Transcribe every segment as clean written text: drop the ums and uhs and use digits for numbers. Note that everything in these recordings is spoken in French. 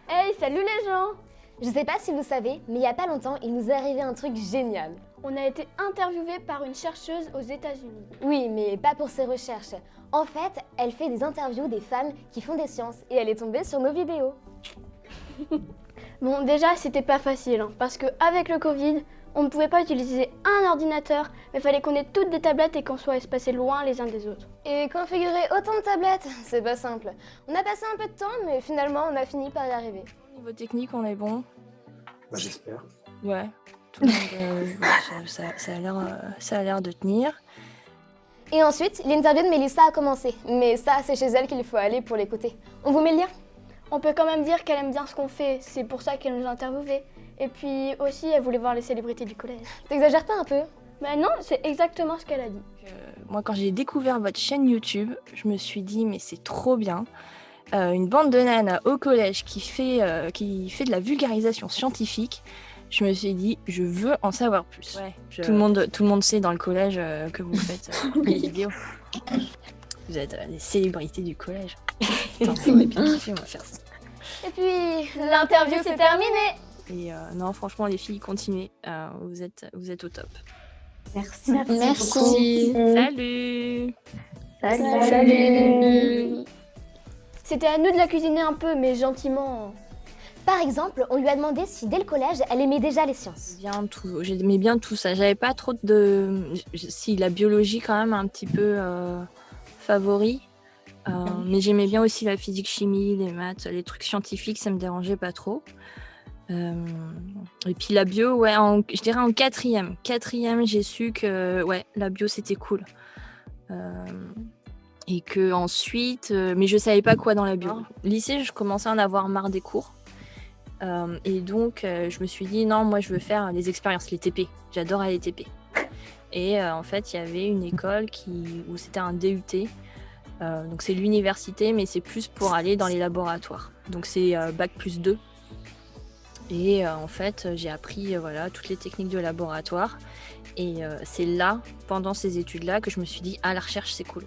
Hey, salut les gens! Je sais pas si vous savez, mais il y a pas longtemps, il nous est arrivé un truc génial. On a été interviewés par une chercheuse aux États-Unis. Oui, mais pas pour ses recherches. En fait, elle fait des interviews des femmes qui font des sciences et elle est tombée sur nos vidéos. Bon, déjà, c'était pas facile, parce qu'avec le Covid, on ne pouvait pas utiliser un ordinateur, mais fallait qu'on ait toutes des tablettes et qu'on soit espacés loin les uns des autres. Et configurer autant de tablettes, c'est pas simple. On a passé un peu de temps, mais finalement, on a fini par y arriver. Au niveau technique, on est bon. Bah, j'espère. Ouais. Tout le monde, ça a l'air de tenir. Et ensuite, l'interview de Mélissa a commencé. Mais ça, c'est chez elle qu'il faut aller pour l'écouter. On vous met le lien ? On peut quand même dire qu'elle aime bien ce qu'on fait, c'est pour ça qu'elle nous a interviewés. Et puis aussi, elle voulait voir les célébrités du collège. T'exagères pas un peu ? Mais non, c'est exactement ce qu'elle a dit. Moi, quand j'ai découvert votre chaîne YouTube, je me suis dit, mais c'est trop bien. Une bande de nanas au collège qui fait de la vulgarisation scientifique. Je me suis dit, je veux en savoir plus. Ouais, tout le monde sait dans le collège que vous faites des vidéos. Vous êtes des célébrités du collège. Putain, ça aurait pu kiffer, on va faire ça. Et puis, l'interview c'est terminé. Et non, franchement, les filles, continuez. Vous êtes au top. Merci. Merci. Salut. Salut. C'était à nous de la cuisiner un peu, mais gentiment. Par exemple, on lui a demandé si dès le collège, elle aimait déjà les sciences. J'aimais bien tout ça. J'avais pas trop de... Si, la biologie quand même un petit peu favori. Mais j'aimais bien aussi la physique, chimie, les maths, les trucs scientifiques, ça me dérangeait pas trop. Et puis la bio, ouais, je dirais en quatrième. Quatrième, j'ai su que ouais, la bio c'était cool. Et que ensuite, mais je savais pas quoi dans la bio. Lycée, je commençais à en avoir marre des cours. Et donc, je me suis dit, non, moi, je veux faire les expériences, les TP. J'adore aller TP. Et en fait, il y avait une école où c'était un DUT. Donc, c'est l'université, mais c'est plus pour aller dans les laboratoires. Donc, c'est Bac+2. Et en fait, j'ai appris toutes les techniques de laboratoire. Et c'est là, pendant ces études-là, que je me suis dit, la recherche, c'est cool.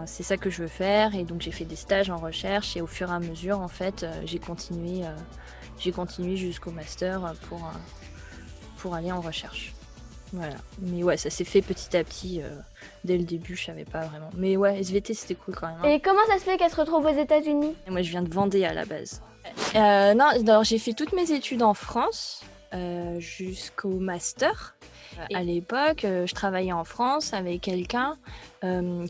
C'est ça que je veux faire, et donc j'ai fait des stages en recherche, et au fur et à mesure, en fait, j'ai continué jusqu'au master pour aller en recherche. Voilà. Mais ouais, ça s'est fait petit à petit. Dès le début, je savais pas vraiment. Mais ouais, SVT, c'était cool quand même. Hein. Et comment ça se fait qu'elle se retrouve aux États-Unis ? Et moi, je viens de Vendée à la base. Non, alors j'ai fait toutes mes études en France jusqu'au master. À l'époque, je travaillais en France avec quelqu'un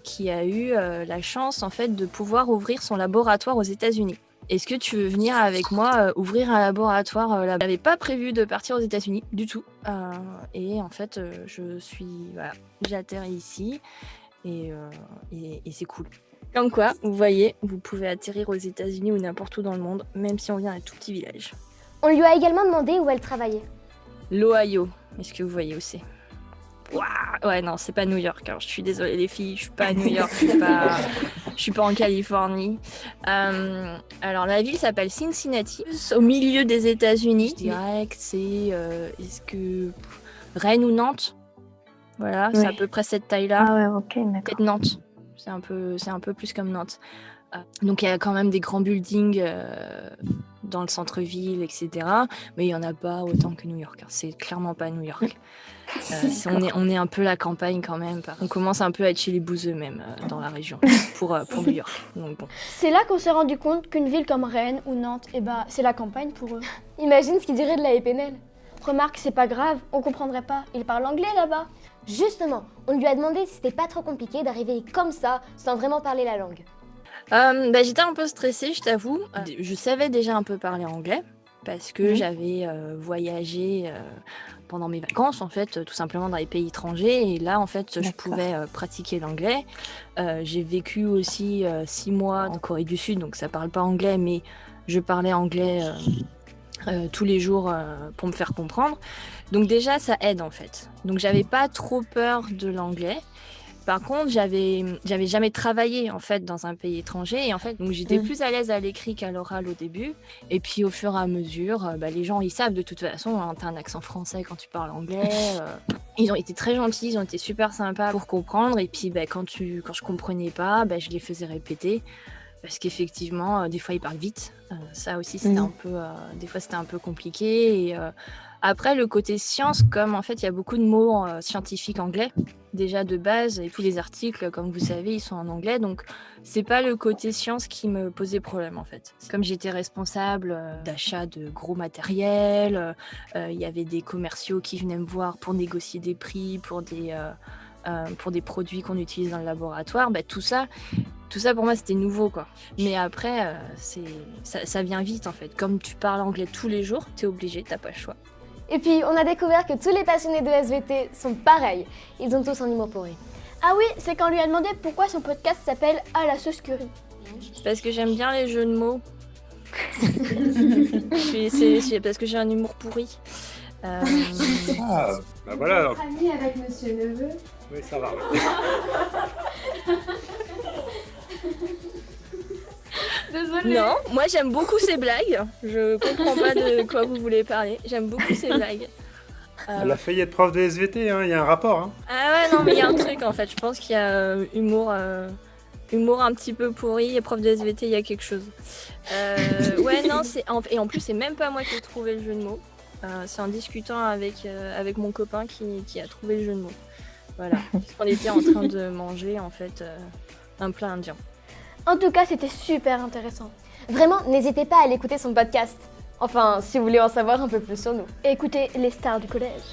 qui a eu la chance en fait de pouvoir ouvrir son laboratoire aux États-Unis. Est-ce que tu veux venir avec moi ouvrir un laboratoire là-bas ? Je n'avais pas prévu de partir aux États-Unis du tout. Et en fait, j'atterris ici et c'est cool. Comme quoi, vous voyez, vous pouvez atterrir aux États-Unis ou n'importe où dans le monde, même si on vient d'un tout petit village. On lui a également demandé où elle travaillait. L'Ohio, est-ce que vous voyez où c'est ? Waouh ! Ouais, non, c'est pas New York. Alors, je suis désolée les filles, je suis pas à New York, je suis pas en Californie. Alors, la ville s'appelle Cincinnati, au milieu des États-Unis. Je dirais que c'est, Rennes ou Nantes. Voilà, ouais. C'est à peu près cette taille-là. Ah ouais, ok, d'accord. Peut-être Nantes. C'est un peu plus comme Nantes. Donc il y a quand même des grands buildings dans le centre-ville, etc. Mais il n'y en a pas autant que New York. Hein. C'est clairement pas New York. On est un peu la campagne quand même. On commence un peu à être chez les bouseux même dans la région pour New York. Donc, bon. C'est là qu'on s'est rendu compte qu'une ville comme Rennes ou Nantes, c'est la campagne pour eux. Imagine ce qu'ils diraient de la Épinal. Remarque, c'est pas grave, on comprendrait pas. Ils parlent anglais là-bas. Justement, on lui a demandé si c'était pas trop compliqué d'arriver comme ça, sans vraiment parler la langue. J'étais un peu stressée, je t'avoue. Je savais déjà un peu parler anglais, parce que j'avais voyagé pendant mes vacances, en fait, tout simplement dans les pays étrangers. Et là, en fait, je pouvais pratiquer l'anglais. J'ai vécu aussi 6 mois en Corée du Sud, donc ça parle pas anglais, mais je parlais anglais tous les jours pour me faire comprendre. Donc déjà, ça aide en fait. Donc j'avais pas trop peur de l'anglais. Par contre, j'avais jamais travaillé en fait dans un pays étranger et en fait, donc j'étais plus à l'aise à l'écrit qu'à l'oral au début. Et puis au fur et à mesure, les gens ils savent de toute façon, hein, t'as un accent français quand tu parles anglais. Ils ont été très gentils, ils ont été super sympas pour comprendre. Et puis quand je comprenais pas, je les faisais répéter. parce qu'effectivement, des fois, il parle vite. Ça aussi, c'était un peu, des fois, c'était un peu compliqué. Et après, le côté science, comme en fait, il y a beaucoup de mots scientifiques anglais, déjà de base, et tous les articles, comme vous savez, ils sont en anglais. Donc, c'est pas le côté science qui me posait problème, en fait. Comme j'étais responsable d'achat de gros matériel, il y avait des commerciaux qui venaient me voir pour négocier des prix, pour des produits qu'on utilise dans le laboratoire, tout ça pour moi c'était nouveau quoi. Mais après ça vient vite en fait. Comme tu parles anglais tous les jours, t'es obligé, t'as pas le choix. Et puis, on a découvert que tous les passionnés de SVT sont pareils. Ils ont tous un humour pourri. Ah oui, c'est quand on lui a demandé pourquoi son podcast s'appelle À la sauce curry. Parce que j'aime bien les jeux de mots. C'est parce que j'ai un humour pourri. Ah, bah voilà alors. Ami avec Monsieur Neveu. Oui, ça va. Désolée. Non, moi j'aime beaucoup ces blagues. Je comprends pas de quoi vous voulez parler. J'aime beaucoup ces blagues. Elle a failli être prof de SVT, hein, il y a un rapport. Hein. Ah ouais, non, mais il y a un truc en fait. Je pense qu'il y a humour un petit peu pourri et prof de SVT, il y a quelque chose. Ouais, non, et en plus, c'est même pas moi qui ai trouvé le jeu de mots. C'est en discutant avec mon copain qui a trouvé le jeu de mots. Voilà, parce qu'on était en train de manger en fait un plat indien. En tout cas, c'était super intéressant. Vraiment, n'hésitez pas à aller écouter son podcast. Enfin, si vous voulez en savoir un peu plus sur nous. Écoutez les stars du collège.